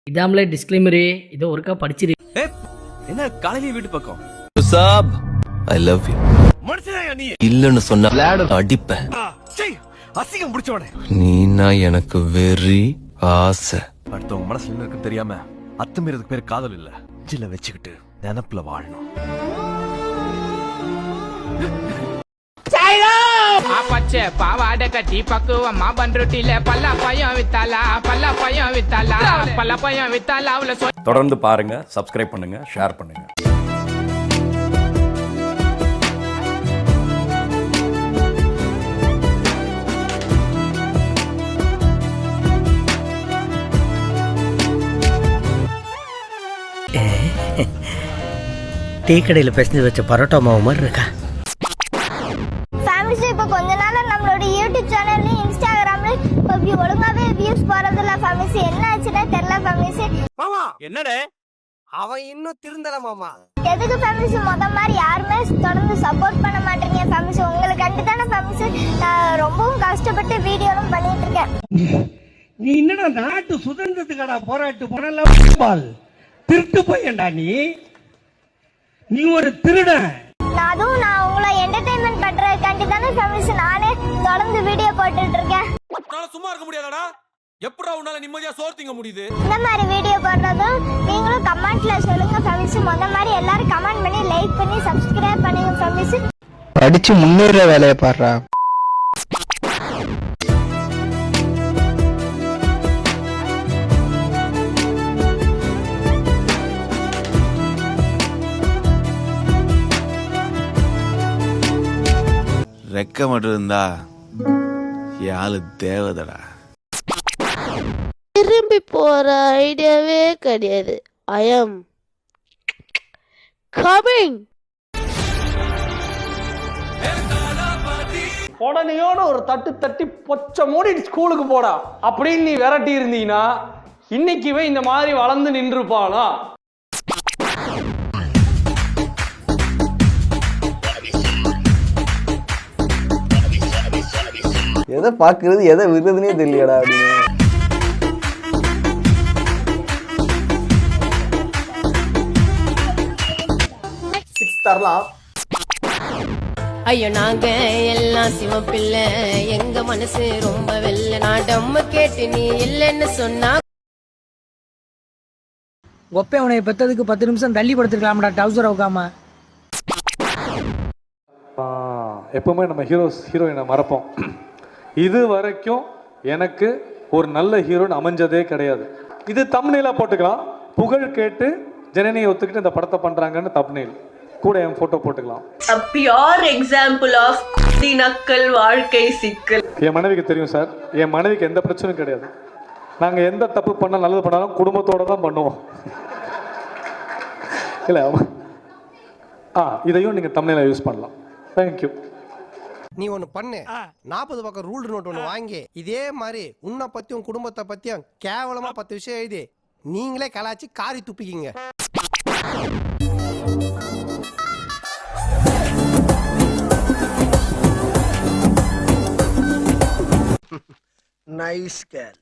இதாமல disclaimer இதோ ஒருக்கா படிச்சிரு. என்ன காலையில வீட்டு பக்கம் சாப் ஐ லவ் யூ இல்லன்னு சொன்னா அடிப்பேன். அசிங்கம் பிடிச்சவனே நீனா எனக்கு வெறி ஆசை. அடுத்தவங்க மனசுல என்ன இருக்குன்னு தெரியாம அத்துமீறதுக்கு பேர் காதல் இல்ல. ஜில வச்சுக்கிட்டு நினப்புல வாழணும். பச்சை பாவாடை கட்டி பக்குவமா பண்ருட்டில பல்லாப்பயம் வித்தாலா பல்லாப்பயம் வித்தாலா அவளை தொடர்ந்து பாருங்க, சப்ஸ்கிரைப் பண்ணுங்க, ஷேர் பண்ணுங்க. டீ கடையில் பிசைஞ்சு வச்ச பரோட்டா மாவு மாதிரி இருக்கா? இப்போ கொஞ்ச நாளா நம்மளோட யூடியூப் சேனல்லையும் இன்ஸ்டாகிராம்லயும் இப்போ ஒழுங்காவே வியூஸ் போறதில்ல ஃபேமிஸ். என்ன ஆச்சுன்னா தெரியல ஃபேமிஸ். மாமா என்னடே அவன் இன்னும் திருந்தல மாமா. எதுக்கு ஃபேமிஸ் மாதிரி யாருமே தொடர்ந்து சப்போர்ட் பண்ண மாட்டீங்க ஃபேமிஸ். உங்களுக்கு கண்டுதானே ஃபேமிஸ் நான் ரொம்பவும் கஷ்டப்பட்டு வீடியோவும் பண்ணிட்டு இருக்கேன். நீ என்னடா நாட்டு சுதந்திரத்துக்கடா போராட்டு போனலாம் திருட்டு போயண்டா நீ ஒரு திருடன். அதுவும் நான் உங்களை என்டர்டெயின்மெண்ட் பண்றதுக்காண்டி தானே ஃபேமிஸ் நானே தொடர்ந்து வீடியோ போட்டுட்டு இருக்கேன். சும்மா இருக்க முடியாதடா. எப்படா உன்னால நிம்மதியா சோறு திங்க முடியுது? இந்த மாதிரி வீடியோ போடுறதும் நீங்களும் கமெண்ட்ல சொல்லுங்க ஃபேமிஸ். மாதிரி எல்லாரும் கமெண்ட் பண்ணி லைக் பண்ணி சப்ஸ்கிரைப் பண்ணுங்க ஃபேமிஸ். படிச்சு முன்னேற வேலையை பாடுறா. ரெக்க மட்டும் இருந்தா யாழு தேவதடா. திரும்பி போற ஐடியாவே கிடையாது. ஐ அம் கமிங். உடனேயோட ஒரு தட்டி பொச்ச மூடி ஸ்கூலுக்கு போடா அப்படின்னு நீ விரட்டி இருந்தீங்கன்னா இன்னைக்குவே இந்த மாதிரி வளர்ந்து நின்றுப்பானா? எதை பாக்குறது எதை விடுறதுனே தெரியலடா அப்படின்னு. தரலாம். ஐயோ நாங்க எல்லாம் சிவப்பில்லை, எங்க மனசு ரொம்ப வெள்ள. நான் டம்மு கேட்டு நீ இல்லைன்னு சொன்னா ஒப்பே உனைய பெத்ததுக்கு 10 நிமிஷம் தள்ளி படுத்துக்கலாம்டா டவுசர் உக்காம. எப்பவுமே நம்ம ஹீரோயினை மறப்போம். இது வரைக்கும் எனக்கு ஒரு நல்ல ஹீரோயின் அமைஞ்சதே கிடையாது. இது தம்ப்நெயிலா போட்டுக்கலாம். புகழ் கேட்டு ஜனனியை ஒத்துக்கிட்டு இந்த படத்தை பண்றாங்கன்னு தம்ப்நெயில் கூட என் போட்டோ போட்டுக்கலாம். a pure example of நக்கல் வாழ்க்கை சிக்கல். என் மனைவிக்கு தெரியும் சார், என் மனைவிக்கு எந்த பிரச்சனையும் கிடையாது. நாங்க எந்த தப்பு பண்ண நல்லது பண்ணாலும் குடும்பத்தோட தான் பண்ணுவோம். இல்ல இதையும் நீங்க தம்ப்நெயிலா யூஸ் பண்ணலாம். தேங்க்யூ. நீ ஒண்ணு பண்ணு, 40 பக்கம் ரூல் நோட் ஒண்ணு வாங்கி இதே மாதிரி உன்னை பத்தியும் குடும்பத்தை பத்தியும் கேவலமா 10 விஷயம் எழுதி நீங்களே கலாச்சி காரி துப்பிக்கிங்க. Nice girl.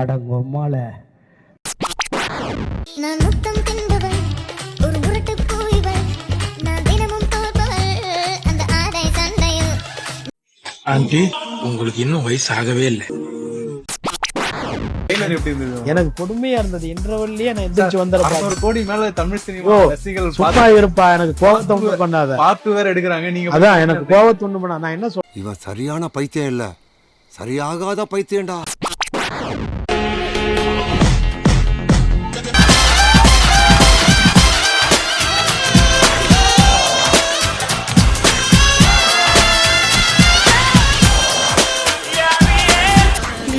அடங்கொம்மால நான் முத்தம் கண்டவள் ஒரு முரட்டு போய்வள் நான் தினமும் தோற்பவள் அந்த ஆடை சண்டையில். ஆண்டி உங்களுக்கு இன்னும் வயசு ஆகவே இல்லை. எனக்கு கொடுமையா இருந்தது. இன்டர்வெல்லயே நான் எந்திரிச்சு வந்தறப்ப 1 கோடி மேல தமிழ் சினிமா ரசிகர்கள் சும்மா இருப்பா. எனக்கு கோவத்தை உண்டு பண்ணாத. பார்ட் வேற எடுக்கறாங்க. நீங்க அதான் எனக்கு கோவத்தை உண்டு பண்ணா. நான் என்ன சொல்றேன், இவன் சரியான பைத்தியம் இல்ல, சரியாகாத பைத்தியம்டா.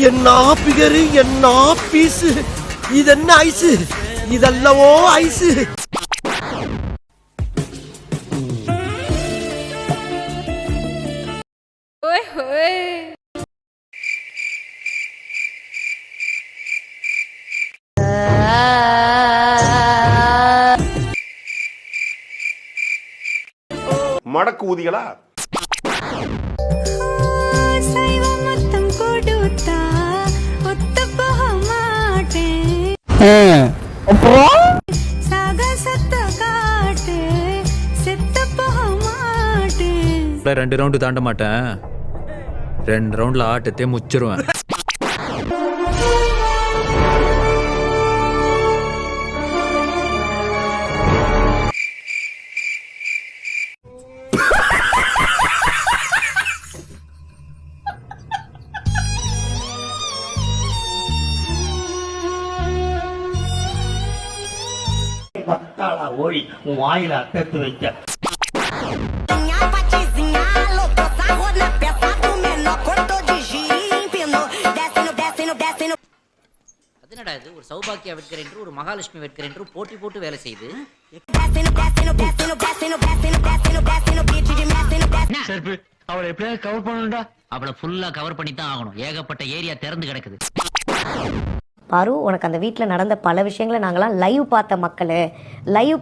என்ன பிகரு, என்ன பீஸு, இதென்ன ஐஸு, இதல்லவோ ஐஸு. மடக்கு ஊதிகளா? ரெண்டு ரவுண்டு தாண்ட மாட்டேன், 2 ரவுண்ட்ல ஆட்டத்தை முச்சிருவேன். ஓடி உன் வாயில அட்டத்து வைக்க என்னடா இது, ஒரு சௌபாக்கியா வெட்கர் என்று ஒரு மகாலட்சுமி வெட்கர் என்று போட்டி போட்டு வேலை செய்து அவளை எப்படியாவது கவர் பண்ணணும்டா. அவளை ஃபுல்லா கவர் பண்ணி தான் ஆகணும். ஏகப்பட்ட ஏரியா திறந்து கிடக்குது. பாரு, உனக்கு அந்த வீட்டில் நடந்த பல விஷயங்களை நாங்களாம் லைவ்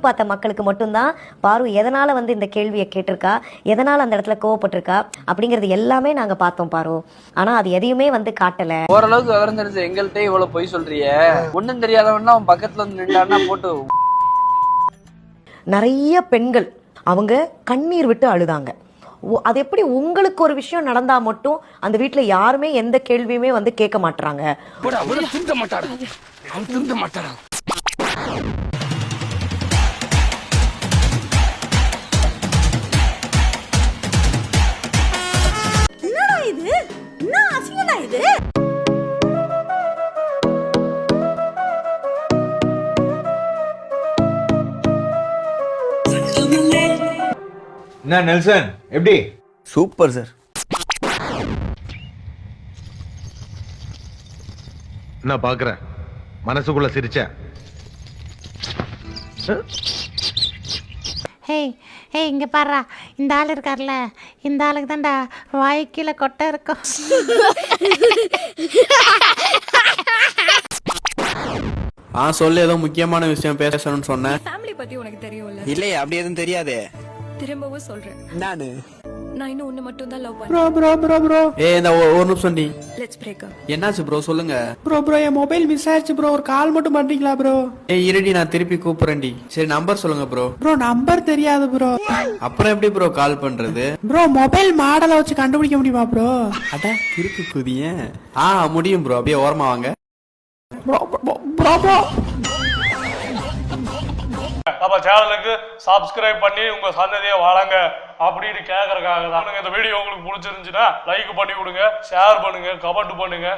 பார்த்த மக்களுக்கு மட்டும்தான் பாரு எதனால் வந்து இந்த கேள்வியை கேட்டிருக்கா, எதனால் அந்த இடத்துல கோவப்பட்டிருக்கா அப்படிங்கிறது எல்லாமே நாங்கள் பார்த்தோம் பாரு. ஆனால் அது எதையுமே வந்து காட்டலை. ஓரளவுக்கு விவரம் தெரிஞ்சு எங்கள்கிட்ட இவ்வளவு பொய் சொல்றிய, ஒன்றும் தெரியாதவன்னா அவன் பக்கத்துல வந்து நின்றான்னா போட்டு. நிறைய பெண்கள் அவங்க கண்ணீர் விட்டு அழுதாங்க. அது எப்படி உங்களுக்கு ஒரு விஷயம் நடந்தா மட்டும் அந்த வீட்டுல யாருமே எந்த கேள்வியுமே வந்து கேட்க மாட்டாங்க? என்னடா இது, என்ன அசிங்கடா இது? என்ன நெல்சன், எப்படி? Super sir. என்ன பாக்குறேன், மனசுக்குள்ள சிரிச்சேன். ஏய் இங்க பாரு, இந்த ஆள் இருக்கார்ல, இந்த ஆளுக்கு தான்டா வாய்க்கில கொட்டை இருக்கும். சொல்லு, ஏதோ முக்கியமான விஷயம் பேசணும்னு சொன்னேன். ஃபேமிலி பத்தி உனக்கு தெரியும்ல? இல்லையே, அப்படி எதுவும் தெரியாதே. திரும்பவும் சொல்றேன், நானு நான் இன்னும் ஒன்னு மட்டும் தான் லவ் பண்றேன். ப்ரோ இந்த ஒரு நிமிஷம் டி. Let's break up. என்னாச்சு ப்ரோ, சொல்லுங்க. ப்ரோ என் மொபைல் மிஸ் ஆயிடுச்சு ப்ரோ, ஒரு கால் மட்டும் பண்றீங்களா ப்ரோ? இருடி, நான் திருப்பி கூப்பிடுறேன்டி. சரி, நம்பர் சொல்லுங்க ப்ரோ. நம்பர் தெரியாது ப்ரோ. அப்புறம் எப்படி ப்ரோ கால் பண்றது? மொபைல் மாடலை வச்சு கண்டுபிடிக்க முடியுமா ப்ரோ? அட கிறுக்கு குதிய. முடியும் ப்ரோ, அப்படியே ஓரமா வாங்க. நம்ம சேனலுக்கு சப்ஸ்கிரைப் பண்ணி உங்க சந்ததியை வளங்க அப்படின்னு கேட்கறதுக்காக தான். இந்த வீடியோ உங்களுக்கு பிடிச்சிருந்துச்சுன்னா லைக் பண்ணி கொடுங்க, ஷேர் பண்ணுங்க, கமெண்ட் பண்ணுங்க.